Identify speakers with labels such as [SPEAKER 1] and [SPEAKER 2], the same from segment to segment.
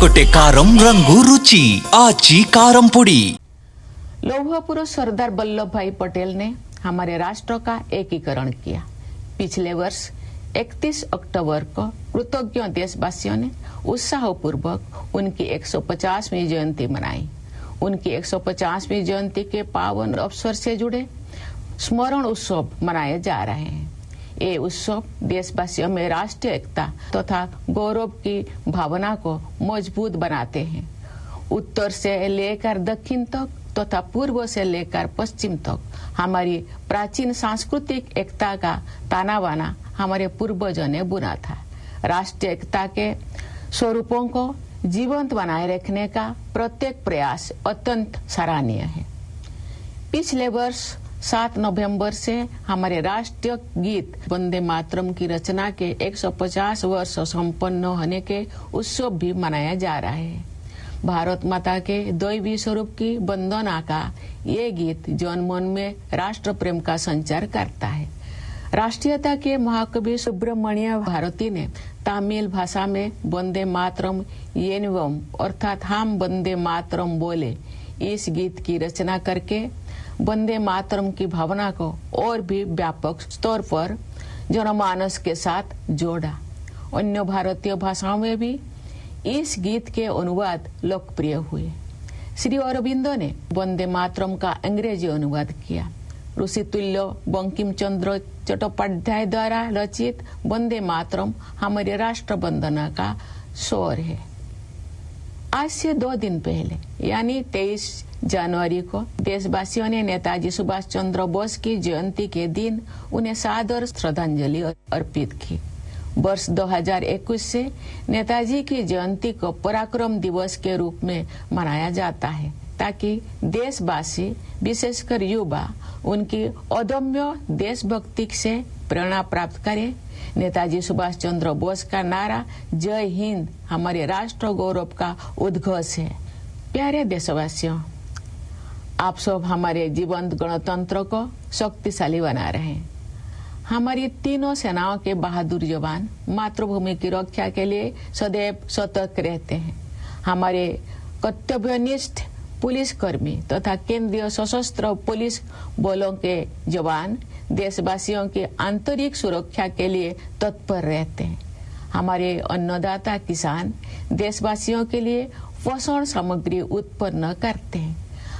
[SPEAKER 1] ఒకటే కారం రంగు రుచి ఆచి కారం పొడి।
[SPEAKER 2] लौह पुरुष सरदार वल्लभ भाई पटेल ने हमारे राष्ट्र का एकीकरण किया। पिछले वर्ष 31 अक्टूबर को कृतज्ञ देशवासियों ने उत्साहपूर्वक उनकी 150वीं जयंती मनाई। उनकी 150वीं जयंती के पावन अवसर से जुड़े स्मरण उत्सव मनाए जा रहे हैं। ये उत्सव देशवासियों में राष्ट्रीय एकता तथा गौरव की भावना को मजबूत बनाते हैं। उत्तर से लेकर दक्षिण तक तथा पूर्व से लेकर पश्चिम तक हमारी प्राचीन सांस्कृतिक एकता का ताना बाना हमारे पूर्वजों ने बुना था। राष्ट्रीय एकता के स्वरूपों को जीवंत बनाए रखने का प्रत्येक प्रयास अत्यंत सराहनीय है। पिछले वर्ष 7 नवंबर से हमारे राष्ट्रीय गीत वंदे मातरम की रचना के 150 वर्ष संपन्न होने के उत्सव भी मनाया जा रहा है। भारत माता के दैवी स्वरूप की वंदना का ये गीत जनमन में राष्ट्र प्रेम का संचार करता है। राष्ट्रीयता के महाकवि सुब्रमण्य भारती ने तमिल भाषा में वंदे मातरम येनवम अर्थात हम वंदे मातरम बोले इस गीत की रचना करके वंदे मातरम की भावना को और भी व्यापक स्तर पर जनमानस के साथ जोड़ा। अन्य भारतीय भाषाओं में भी इस गीत के अनुवाद लोकप्रिय हुए। श्री अरविंदो ने वंदे मातरम का अंग्रेजी अनुवाद किया। ऋषितुल्य बंकिम चंद्र चट्टोपाध्याय द्वारा रचित वंदे मातरम हमारे राष्ट्र वंदना का स्वर है। आज से 2 दिन पहले यानी 23 जनवरी को देशवासियों ने नेताजी सुभाष चंद्र बोस की जयंती के दिन उन्हें सादर श्रद्धांजलि अर्पित की। वर्ष 2021 से नेताजी की जयंती को पराक्रम दिवस के रूप में मनाया जाता है ताकि देशवासी विशेषकर युवा उनकी अदम्य देशभक्ति से प्रेरणा प्राप्त करें। नेताजी सुभाष चंद्र बोस का नारा जय हिंद हमारे राष्ट्र गौरव का उद्घोष है। प्यारे देशवासियों, आप सब हमारे जीवंत गणतंत्र को शक्तिशाली बना रहे हैं। हमारी तीनों सेनाओं के बहादुर जवान मातृभूमि की रक्षा के लिए सदैव सतर्क रहते हैं। हमारे कर्तव्यनिष्ठ पुलिस कर्मी तथा केंद्रीय सशस्त्र पुलिस बलों के जवान देशवासियों की आंतरिक सुरक्षा के लिए तत्पर रहते हैं। हमारे अन्नदाता किसान देशवासियों के लिए पोषण सामग्री उत्पन्न करते हैं।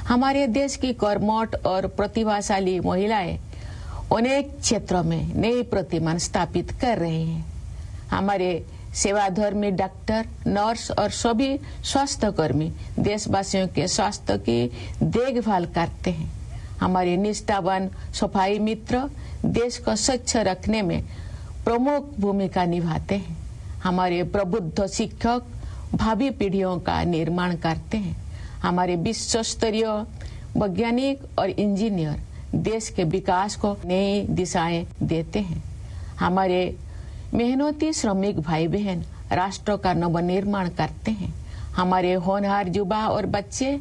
[SPEAKER 2] हमारे देश की कर्मठ और प्रतिभाशाली महिलाएं अनेक क्षेत्रों में नई प्रतिमान स्थापित कर रहे हैं। हमारे सेवाधर्मी डॉक्टर, नर्स और सभी स्वास्थ्य कर्मी देशवासियों के स्वास्थ्य की देखभाल करते हैं। हमारे निष्ठावान सफाई मित्र देश को स्वच्छ रखने में प्रमुख भूमिका निभाते हैं। हमारे प्रबुद्ध शिक्षक भावी पीढ़ियों का निर्माण करते हैं। हमारे विश्व स्तरीय वैज्ञानिक और इंजीनियर देश के विकास को नई दिशाएं देते हैं। हमारे मेहनती श्रमिक भाई बहन राष्ट्र का नवनिर्माण करते हैं। हमारे होनहार युवा और बच्चे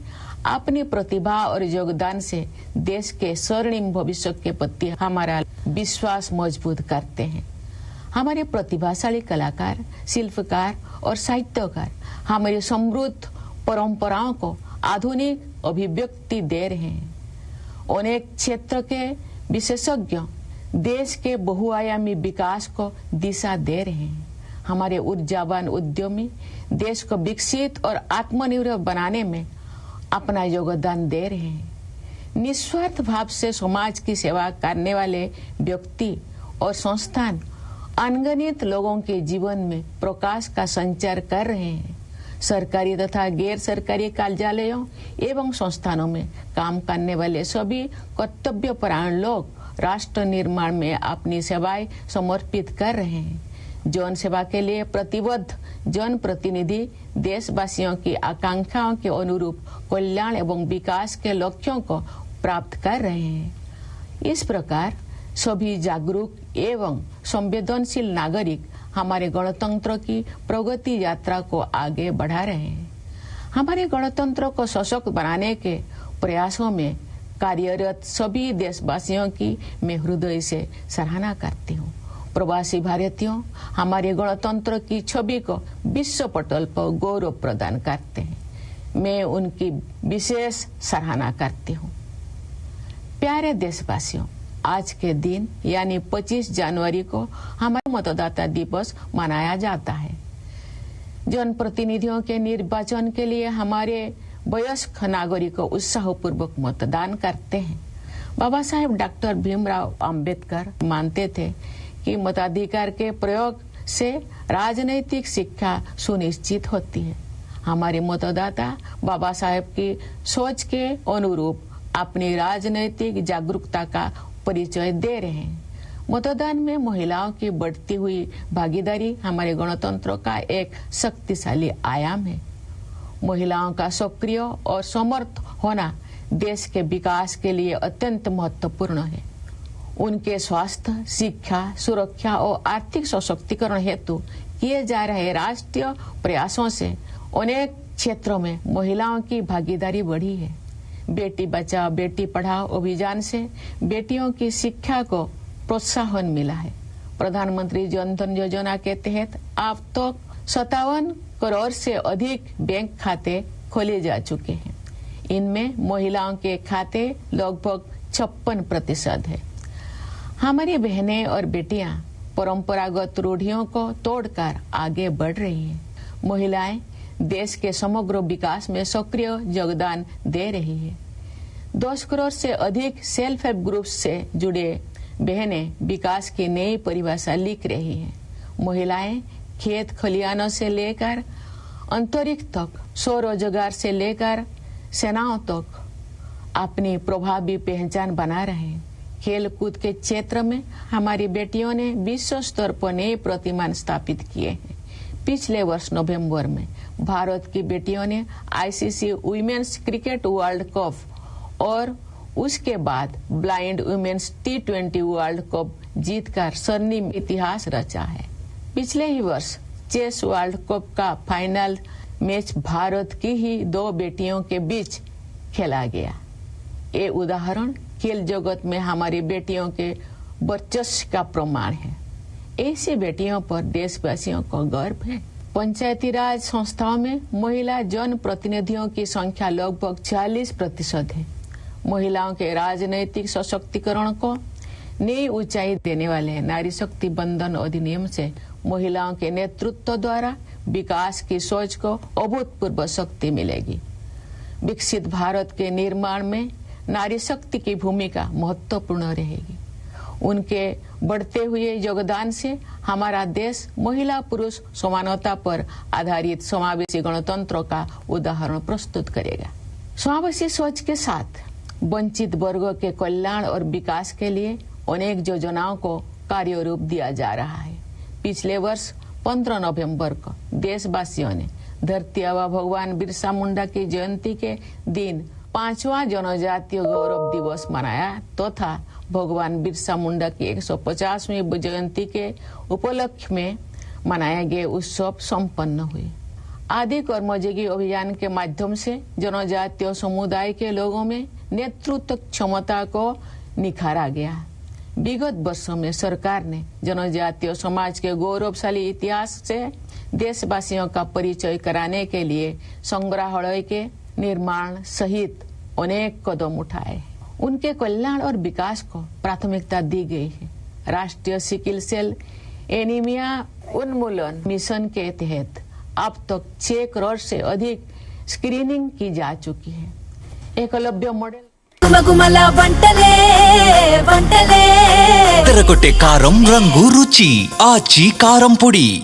[SPEAKER 2] अपनी प्रतिभा और योगदान से देश के स्वर्णिम भविष्य के प्रति हमारा विश्वास मजबूत करते हैं। हमारे प्रतिभाशाली कलाकार, शिल्पकार और साहित्यकार हमारी समृद्ध परंपराओं को आधुनिक अभिव्यक्ति दे रहे हैं। अनेक क्षेत्र के विशेषज्ञ देश के बहुआयामी विकास को दिशा दे रहे हैं। हमारे ऊर्जावान उद्यमी देश को विकसित और आत्मनिर्भर बनाने में अपना योगदान दे रहे हैं। निस्वार्थ भाव से समाज की सेवा करने वाले व्यक्ति और संस्थान अनगिनत लोगों के जीवन में प्रकाश का संचार कर रहे हैं। सरकारी तथा गैर सरकारी कार्यालयों एवं संस्थानों में काम करने वाले सभी कर्तव्यपरायण लोग राष्ट्र निर्माण में अपनी सेवाएं समर्पित कर रहे हैं। जन सेवा के लिए प्रतिबद्ध जन प्रतिनिधि देशवासियों की आकांक्षाओं के अनुरूप कल्याण एवं विकास के लक्ष्यों को प्राप्त कर रहे हैं। इस प्रकार सभी जागरूक एवं संवेदनशील नागरिक हमारे गणतंत्र की प्रगति यात्रा को आगे बढ़ा रहे हैं। हमारे गणतंत्र को सशक्त बनाने के प्रयासों में कार्यरत सभी देशवासियों की मैं हृदय से सराहना करती हूँ। प्रवासी भारतीयों हमारे गणतंत्र की छवि को विश्व पटल पर गौरव प्रदान करते हैं। मैं उनकी विशेष सराहना करती हूँ। प्यारे देशवासियों, आज के दिन यानी 25 जनवरी को हमारा मतदाता दिवस मनाया जाता है। जनप्रतिनिधियों के निर्वाचन के लिए हमारे वयस्क नागरिक उत्साहपूर्वक मतदान करते हैं। बाबा साहेब डॉक्टर भीमराव अंबेडकर मानते थे कि मताधिकार के प्रयोग से राजनैतिक शिक्षा सुनिश्चित होती है। हमारे मतदाता बाबा साहेब की सोच के अनुरूप अपनी राजनैतिक जागरूकता का परिचय दे रहे हैं। मतदान में महिलाओं की बढ़ती हुई भागीदारी हमारे गणतंत्र का एक शक्तिशाली आयाम है। महिलाओं का सक्रिय और समर्थ होना देश के विकास के लिए अत्यंत महत्वपूर्ण है। उनके स्वास्थ्य, शिक्षा, सुरक्षा और आर्थिक सशक्तिकरण हेतु किए जा रहे राष्ट्रीय प्रयासों से अनेक क्षेत्रों में महिलाओं की भागीदारी बढ़ी है। बेटी बचाओ बेटी पढ़ाओ अभियान से बेटियों की शिक्षा को प्रोत्साहन मिला है। प्रधानमंत्री जन धन योजना के तहत अब तक 57 करोड़ से अधिक बैंक खाते खोले जा चुके हैं। इनमें महिलाओं के खाते लगभग 56% है। हमारी बहनें और बेटियां परंपरागत रूढ़ियों को तोड़कर आगे बढ़ रही हैं। महिलाएं देश के समग्र विकास में सक्रिय योगदान दे रही है। 10 करोड़ से अधिक सेल्फ हेल्प ग्रुप से जुड़े बहनें विकास की नई परिभाषा लिख रही हैं। महिलाएं खेत खलिहानों से लेकर अंतरिक्ष तक, स्वरोजगार से लेकर सेनाओं तक अपनी प्रभावी पहचान बना रहे हैं। खेल कूद के क्षेत्र में हमारी बेटियों ने विश्व स्तर पर नए प्रतिमान स्थापित किए हैं। पिछले वर्ष नवंबर में भारत की बेटियों ने ICC women's cricket world cup और उसके बाद blind women's T20 world cup जीतकर स्वर्णिम इतिहास रचा है। पिछले ही वर्ष चेस वर्ल्ड कप का फाइनल मैच भारत की ही 2 बेटियों के बीच खेला गया। ये उदाहरण खेल जगत में हमारी बेटियों के वर्चस्व का प्रमाण है। ऐसी बेटियों पर देशवासियों को गर्व है। पंचायती राज संस्थाओं में महिला जन प्रतिनिधियों की संख्या लगभग 40% है। महिलाओं के राजनैतिक सशक्तिकरण को नई ऊंचाई देने वाले नारी शक्ति बंधन अधिनियम से महिलाओं के नेतृत्व द्वारा विकास की सोच को अभूतपूर्व शक्ति मिलेगी। विकसित भारत के निर्माण में नारी शक्ति की भूमिका महत्वपूर्ण रहेगी। उनके बढ़ते हुए योगदान से हमारा देश महिला पुरुष समानता पर आधारित समावेशी गणतंत्र का उदाहरण प्रस्तुत करेगा। समावेशी सोच के साथ वंचित वर्गों के कल्याण और विकास के लिए अनेक योजनाओं को कार्य रूप दिया जा रहा है। पिछले वर्ष 15 नवंबर को देशवासियों ने धरती आबा भगवान बिरसा मुंडा की जयंती के दिन 5वां जनजातीय गौरव दिवस मनाया तथा भगवान बिरसा मुंडा की 150वीं जयंती के उपलक्ष्य में मनाए गए उत्सव संपन्न हुए। आदि कर्मयोगी अभियान के माध्यम से जनजातीय समुदाय के लोगों में नेतृत्व क्षमता को निखारा गया। विगत वर्षों में सरकार ने जनजातीय समाज के गौरवशाली इतिहास से देशवासियों का परिचय कराने के लिए संग्रहालय के निर्माण सहित अनेक कदम उठाए। उनके कल्याण और विकास को प्राथमिकता दी गई है। राष्ट्रीय सिकल सेल एनीमिया उन्मूलन मिशन के तहत अब तक 6 करोड़ से अधिक स्क्रीनिंग की जा चुकी है। एकलव्य मॉडल
[SPEAKER 1] తెరకొట్టే కారం రంగు రుచి ఆచి కారం పొడి।